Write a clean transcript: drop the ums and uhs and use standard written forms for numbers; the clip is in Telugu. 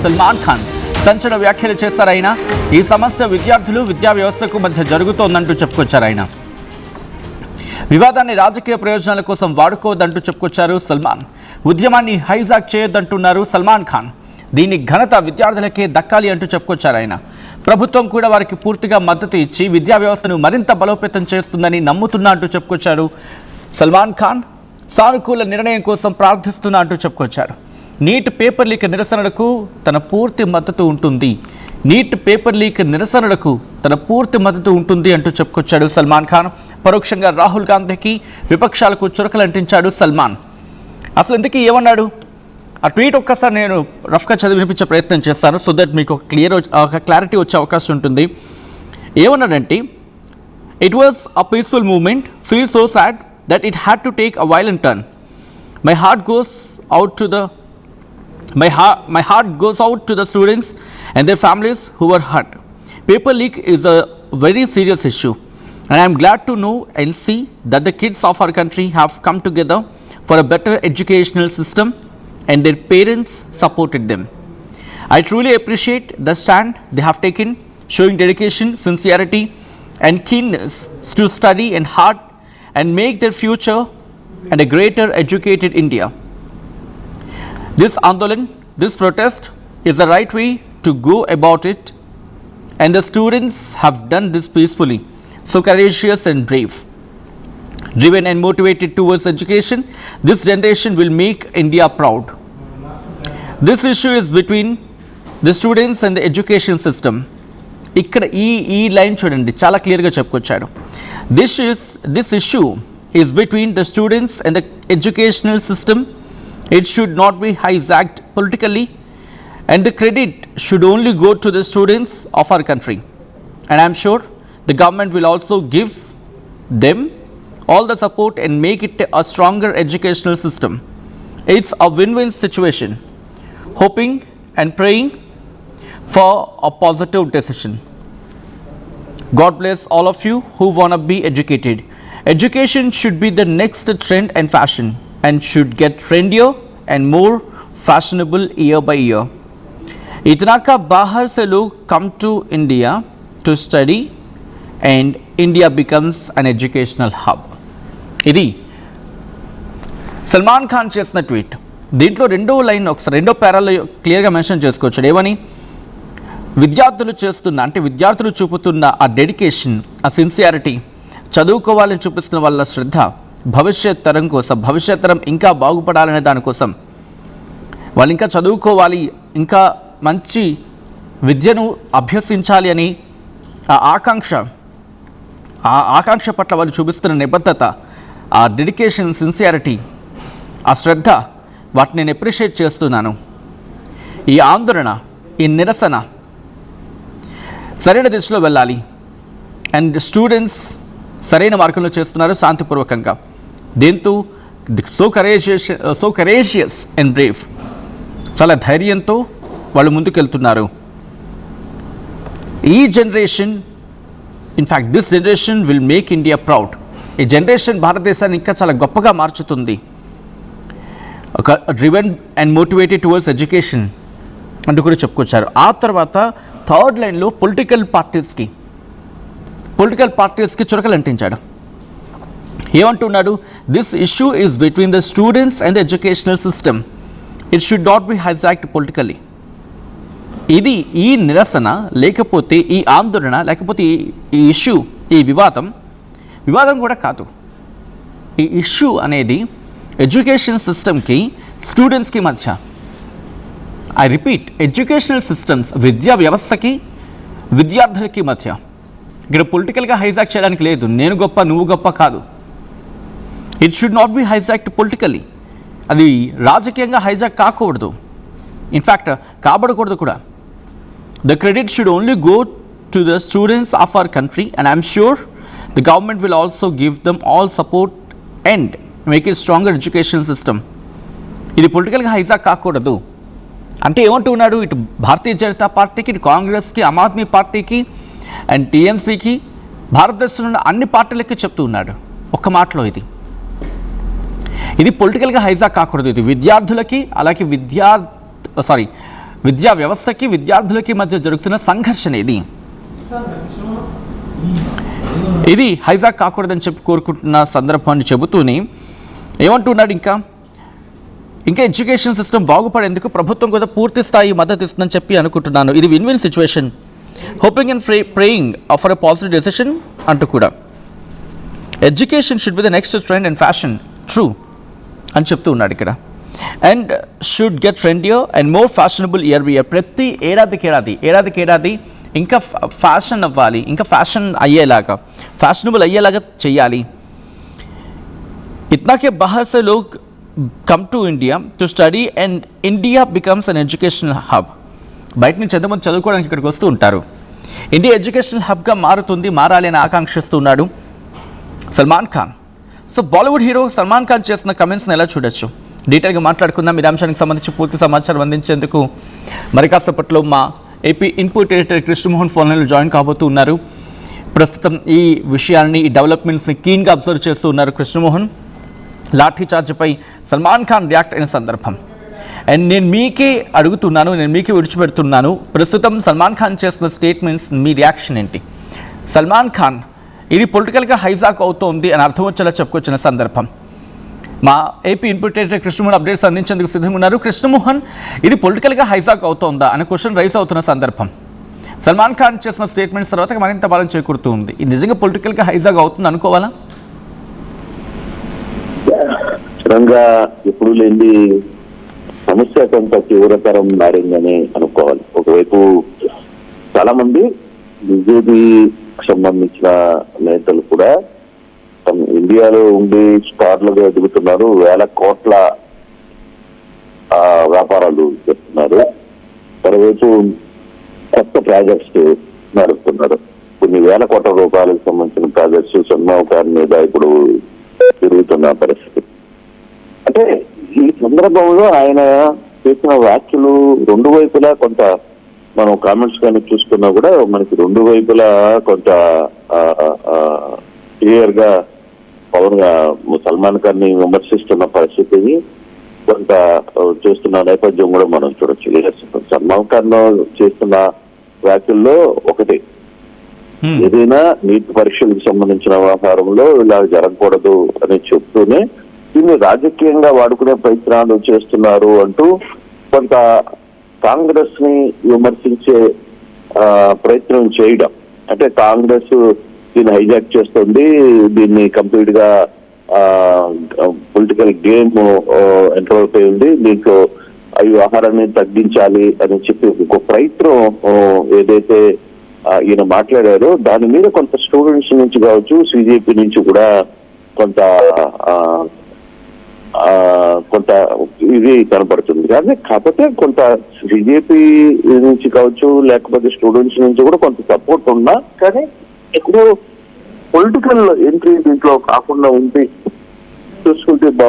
సల్మాన్ ఖాన్ సంచలన వ్యాఖ్యలు చేశారు ఆయన. ఈ సమస్య విద్యార్థులు విద్యా వ్యవస్థకు మధ్య జరుగుతోందంటూ చెప్పుకొచ్చారు ఆయన. వివాదాన్ని రాజకీయ ప్రయోజనాల కోసం వాడుకోవద్దంటూ చెప్పుకొచ్చారు సల్మాన్. ఉద్యమాన్ని హైజాక్ చేయొద్దంటున్నారు సల్మాన్ ఖాన్. దీని ఘనత విద్యార్థులకే దక్కాలి అంటూ చెప్పుకొచ్చారు ఆయన. ప్రభుత్వం కూడా వారికి పూర్తిగా మద్దతు ఇచ్చి విద్యా వ్యవస్థను మరింత బలోపేతం చేస్తుందని నమ్ముతున్నా అంటూ చెప్పుకొచ్చారు సల్మాన్ ఖాన్. సానుకూల నిర్ణయం కోసం ప్రార్థిస్తున్నా అంటూ చెప్పుకొచ్చారు. నీట్ పేపర్ లీక్ నిరసనలకు తన పూర్తి మద్దతు ఉంటుంది. నీట్ పేపర్ లీక్ నిరసనలకు తన పూర్తి మద్దతు ఉంటుంది అంటూ చెప్పుకొచ్చాడు సల్మాన్ ఖాన్. పరోక్షంగా రాహుల్ గాంధీకి విపక్షాలకు చురకలంటించాడు సల్మాన్. అసలు ఇంతకీ ఏమన్నాడు? ఆ ట్వీట్ ఒక్కసారి నేను రఫ్గా చదివి వినిపించే ప్రయత్నం చేస్తాను, సో దట్ మీకు ఒక క్లారిటీ వచ్చే అవకాశం ఉంటుంది. ఏమన్నాడంటే, it was a peaceful moment, feel so sad that it had to take a violent turn. My heart goes out to the students and their families who were hurt. Paper leak is a very serious issue, and I am glad to know and see that the kids of our country have come together for a better educational system and their parents supported them. I truly appreciate the stand they have taken, showing dedication, sincerity and keenness to study and hard and make their future and a greater educated India. This Andolan, this protest is the right way to go about it, and the students have done this peacefully, so courageous and brave. Driven and motivated towards education, this generation will make India proud. This issue is between the students and the education system. ఇక్కడ ఈ లైన్ చూడండి, చాలా క్లియర్గా చెప్పుకొచ్చాడు. This issue is between the students and the educational system. It should not be hijacked politically, and the credit should only go to the students of our country. And I am sure the government will also give them all the support and make it a stronger educational system. It's a win-win situation. Hoping and praying for a positive decision. God bless all of you who want to be educated. Education should be the next trend and fashion, and should get trendier and more fashionable year by year. इतना का बाहर से लोग come to India to study and India becomes an educational hub. ఇది సల్మాన్ ఖాన్ చేసిన ట్వీట్. దీంట్లో రెండో లైన్ ఒకసారి రెండో పేరాలో క్లియర్గా మెన్షన్ చేసుకోవచ్చు. ఏమని? విద్యార్థులు చూపుతున్న ఆ డెడికేషన్, ఆ సిన్సియారిటీ, చదువుకోవాలని చూపిస్తున్న వాళ్ళ శ్రద్ధ, భవిష్యత్ తరం ఇంకా బాగుపడాలనే దానికోసం, వాళ్ళు ఇంకా చదువుకోవాలి, ఇంకా మంచి విద్యను అభ్యసించాలి అని ఆ ఆకాంక్ష పట్ల వాళ్ళు చూపిస్తున్న నిబద్ధత, ఆ డెడికేషన్, సిన్సియారిటీ, ఆ శ్రద్ధ, వాటిని నేను అప్రిషియేట్ చేస్తున్నాను. ఈ ఆందోళన, ఈ నిరసన సరైన దిశలో వెళ్ళాలి, అండ్ స్టూడెంట్స్ సరైన మార్గంలో చేస్తున్నారు శాంతిపూర్వకంగా. దీంతో సో కరేజియస్ అండ్ బ్రేవ్, చాలా ధైర్యంతో వాళ్ళు ముందుకెళ్తున్నారు. ఈ generation, in fact this generation will make India proud. ఈ జనరేషన్ భారతదేశాన్ని ఇంకా చాలా గొప్పగా మార్చుతుంది. ఒక driven and motivated towards education అంటూ కూడా చెప్పుకొచ్చారు. ఆ తర్వాత థర్డ్ లైన్లో పొలిటికల్ పార్టీస్కి చురకలు అంటించాడు. ఏమంటున్నాడు? This issue is between the students and the educational system. It should not be hijacked politically. ఇది ఈ నిరసన, లేకపోతే ఈ ఆందోళన, లేకపోతే ఈ ఇష్యూ, ఈ వివాదం కూడా కాదు. ఈ ఇష్యూ అనేది ఎడ్యుకేషన్ సిస్టమ్కి, స్టూడెంట్స్కి మధ్య, ఐ రిపీట్, ఎడ్యుకేషనల్ సిస్టమ్స్, విద్యా వ్యవస్థకి విద్యార్థులకి మధ్య. ఇక్కడ పొలిటికల్గా హైజాక్ చేయడానికి లేదు. నేను గొప్ప, నువ్వు గొప్ప కాదు. It should not be hijacked politically. అది రాజకీయంగా హైజాక్ కాకూడదు, ఇన్ఫ్యాక్ట్ కాబడకూడదు కూడా. The credit should only go to the students of our country, and I am sure the government will also give them all support and make it stronger education system. ఇది పొలిటికల్గా హైజాక్ కాకూడదు అంటే ఏమంటున్నాడు? ఇటు భారతీయ జనతా పార్టీకి, ఇటు కాంగ్రెస్కి, ఆమ్ ఆద్మీ పార్టీకి అండ్ టీఎంసీకి, భారతదేశంలో ఉన్న అన్ని పార్టీలకి చెప్తూ ఉన్నాడు ఒక్క మాటలో. ఇది పొలిటికల్గా హైజాక్ కాకూడదు. ఇది విద్యార్థులకి, అలాగే విద్యా వ్యవస్థకి విద్యార్థులకి మధ్య జరుగుతున్న సంఘర్షణ ఇది హైజాక్ కాకూడదని చెప్పి కోరుకుంటున్న సందర్భాన్ని చెబుతూనే ఏమంటున్నాడు, ఇంకా ఎడ్యుకేషన్ సిస్టమ్ బాగుపడేందుకు ప్రభుత్వం కూడా పూర్తి స్థాయి మద్దతు ఇస్తుందని చెప్పి అనుకుంటున్నాను. ఇది win win situation, hoping and praying for a positive decision అంటూ కూడా education should be the next trend and fashion true అని చెప్తూ ఉన్నాడు ఇక్కడ. And should get trendier and more fashionable year by year. ప్రతి ఏడాదికి ఇంకా ఫ్యాషన్ అవ్వాలి, ఇంకా ఫ్యాషన్ అయ్యేలాగా, ఫ్యాషనబుల్ అయ్యేలాగా చెయ్యాలి. इतना के बाहर से लोग come to India to study and India becomes an educational hub. బయట నుంచి ఎంతమంది చదువుకోవడానికి ఇక్కడికి వస్తూ ఉంటారు. ఇండియా ఎడ్యుకేషనల్ హబ్గా మారాలి అని ఆకాంక్షిస్తున్నాడు Salman Khan. So Bollywood hero Salman Khan చేసిన కమెంట్స్ని ఎలా చూడొచ్చు, డీటెయిల్గా మాట్లాడుకుందాం. ఈ అంశానికి సంబంధించి పూర్తి సమాచారం అందించేందుకు మరి కాసేపట్లో మా AP input editor Krishnamohan phone లైన్లో జాయిన్ కాబోతూ ఉన్నారు. ప్రస్తుతం ఈ విషయాన్ని, ఈ డెవలప్మెంట్స్ని కీన్గా అబ్జర్వ్ చేస్తూ ఉన్నారు కృష్ణమోహన్. లాఠీ చార్జ్పై సల్మాన్ ఖాన్ రియాక్ట్ అయిన సందర్భం అండ్ నేను మీకే విడిచిపెడుతున్నాను. ప్రస్తుతం సల్మాన్ ఖాన్ చేసిన స్టేట్మెంట్స్ మీ రియాక్షన్ ఏంటి? సల్మాన్ ఖాన్ ఇది పొలిటికల్గా హైజాక్ అవుతోంది అని అర్థం వచ్చేలా చెప్పుకొచ్చిన సందర్భం. మా AP input editor Krishnamohan updates అందించేందుకు సిద్ధంగా ఉన్నారు. కృష్ణమోహన్, ఇది పొలిటికల్గా హైజాక్ అవుతోందా అనే క్వశ్చన్ రైజ్ అవుతున్న సందర్భం. సల్మాన్ ఖాన్ చేసిన స్టేట్మెంట్స్ తర్వాత మరింత బలం చేకూరుతూ ఉంది. ఇది నిజంగా పొలిటికల్గా హైజాక్ అవుతుంది అనుకోవాలా? స్థిరంగా ఎప్పుడు లేని సమస్య కొంత తీవ్రతరం మారిందని అనుకోవాలి. ఒకవైపు చాలా మంది బీజేపీ సంబంధించిన నేతలు కూడా ఇండియాలో ఉండి స్టార్లుగా ఎదుగుతున్నారు, వేల కోట్ల వ్యాపారాలు చేస్తున్నారు. మరోవైపు కొత్త ప్రాజెక్ట్స్ నడుపుతున్నారు. కొన్ని వేల కోట్ల రూపాయలకు సంబంధించిన ప్రాజెక్ట్స్ సల్మాన్ ఖాన్ మీద ఇప్పుడు తిరుగుతున్న పరిస్థితి. అంటే ఈ సందర్భంలో ఆయన చేసిన వ్యాఖ్యలు రెండు వైపులా కొంత మనం కామెంట్స్ కానీ చూసుకున్నా కూడా మనకి రెండు వైపులా కొంత క్లియర్ గా సల్మాన్ ఖాన్ ని విమర్శిస్తున్న పరిస్థితిని కొంత చూస్తున్న నేపథ్యం కూడా మనం చూడొచ్చు. సల్మాన్ ఖాన్ చేస్తున్న వ్యాఖ్యల్లో ఒకటి, ఏదైనా నీట్ పరీక్షలకు సంబంధించిన వ్యవహారంలో ఇలా జరగకూడదు అని చెప్తూనే దీన్ని రాజకీయంగా వాడుకునే ప్రయత్నాలు చేస్తున్నారు అంటూ కొంత కాంగ్రెస్ ని విమర్శించే ప్రయత్నం చేయడం. అంటే కాంగ్రెస్ దీన్ని హైజాక్ చేస్తుంది, దీన్ని కంప్లీట్ గా పొలిటికల్ గేమ్ ఎంటర్ అవుతుంది, దీంట్లో ఈ వ్యవహారాన్ని తగ్గించాలి అని చెప్పి ఒక ప్రయత్నం ఏదైతే ఈయన మాట్లాడారో దాని మీద కొంత స్టూడెంట్స్ నుంచి కావచ్చు, సిజేపీ నుంచి కూడా కొంత ఇది కనపడుతుంది. కానీ కాకపోతే కొంత బీజేపీ నుంచి కావచ్చు, లేకపోతే స్టూడెంట్స్ నుంచి కూడా కొంత సపోర్ట్ ఉన్నా కానీ ఇప్పుడు పొలిటికల్ ఎంట్రీ దీంట్లో కాకుండా ఉంది చూసుకుంటే